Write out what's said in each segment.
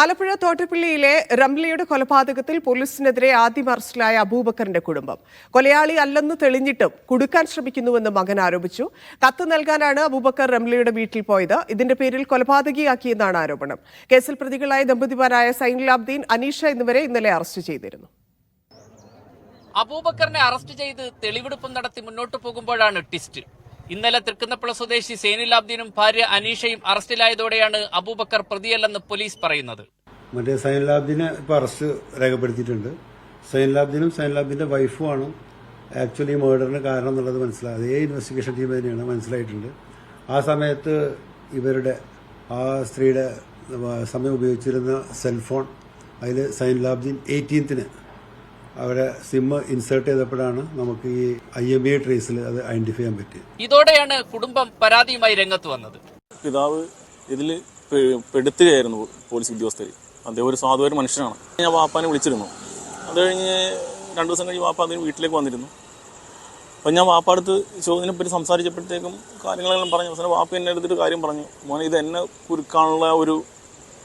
ആലപ്പുഴ തോട്ടപ്പള്ളിയിലെ റംലയുടെ കൊലപാതകത്തിൽ പോലീസിനെതിരെ ആദ്യം അറസ്റ്റിലായ അബൂബക്കറിന്റെ കുടുംബം കൊലയാളി അല്ലെന്ന് തെളിഞ്ഞിട്ടും കുടുക്കാൻ ശ്രമിക്കുന്നുവെന്ന് മകൻ ആരോപിച്ചു. കത്ത് നൽകാനാണ് അബൂബക്കർ റംലയുടെ വീട്ടിൽ പോയത്. ഇതിന്റെ പേരിൽ കൊലപാതകിയാക്കിയെന്നാണ് ആരോപണം. കേസിൽ പ്രതികളായ ദമ്പതിമാരായ സൈനുലാബ്ദീൻ, അനീഷ എന്നിവരെ ഇന്നലെ അറസ്റ്റ് ചെയ്തിരുന്നു. അബൂബക്കറിനെ അറസ്റ്റ് ചെയ്ത് തെളിവെടുപ്പ് നടത്തി മുന്നോട്ടു പോകുമ്പോഴാണ് ട്വിസ്റ്റ്. ഇന്നലെ തൃക്കുന്നപ്പുഴ സ്വദേശി സൈനുലാബ്ദീനും ഭാര്യ അനീഷയും അറസ്റ്റിലായതോടെയാണ് അബൂബക്കർ പ്രതിയല്ലെന്ന് പോലീസ് പറയുന്നത്. മറ്റേ സൈനുലാബ്ദീനെ ഇപ്പോൾ അറസ്റ്റ് രേഖപ്പെടുത്തിയിട്ടുണ്ട്. സൈനുലാബ്ദീനും സൈനുലാബ്ദീന്റെ വൈഫുമാണ് ആക്ച്വലി മേർഡറിന് കാരണം എന്നുള്ളത് മനസ്സിലായത്. അതേ ഇൻവെസ്റ്റിഗേഷൻ ടീം തന്നെയാണ് മനസ്സിലായിട്ടുണ്ട്. ആ സമയത്ത് ഇവരുടെ ആ സ്ത്രീയുടെ സമയം ഉപയോഗിച്ചിരുന്ന സെൽഫോൺ, അതിൽ സൈനുലാബ്ദീൻ 18-ന് അവരെ സിം ഇൻസേർട്ട് ചെയ്തപ്പോഴാണ് നമുക്ക് ഈ IMEI ട്രേസിൽ അത് ഐഡന്റിഫൈ ചെയ്യാൻ പറ്റി. ഇതോടെയാണ് കുടുംബം പരാതിയുമായി രംഗത്ത് വന്നത്. പിതാവ് ഇതിൽ പെടുത്തുകയായിരുന്നു പോലീസ് ഉദ്യോഗസ്ഥർ. അദ്ദേഹം ഒരു സാധുവായ മനുഷ്യനാണ്. ഞാൻ വാപ്പാനെ വിളിച്ചിരുന്നു. അത് കഴിഞ്ഞ് 2 ദിവസം കഴിഞ്ഞ് വാപ്പ അതിന് വീട്ടിലേക്ക് വന്നിരുന്നു. അപ്പം ഞാൻ വാപ്പാടുത്ത് ഇതിനെപ്പറ്റി സംസാരിച്ചപ്പോഴത്തേക്കും കാര്യങ്ങളെല്ലാം പറഞ്ഞു. അവസാനം വാപ്പ എന്നെ എടുത്തിട്ട് കാര്യം പറഞ്ഞു, മോനെ ഇത് എന്നെ കുരുക്കാനുള്ള ഒരു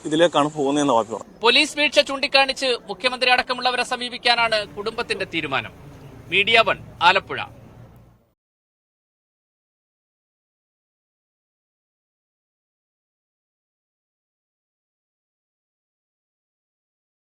ഇതിലേക്കാണ് പോകുന്നതെന്ന് വാപ്പി പറഞ്ഞു. പോലീസ് വീഴ്ച ചൂണ്ടിക്കാണിച്ച് മുഖ്യമന്ത്രി അടക്കമുള്ളവരെ സമീപിക്കാനാണ് കുടുംബത്തിന്റെ തീരുമാനം. മീഡിയ 1 ആലപ്പുഴ.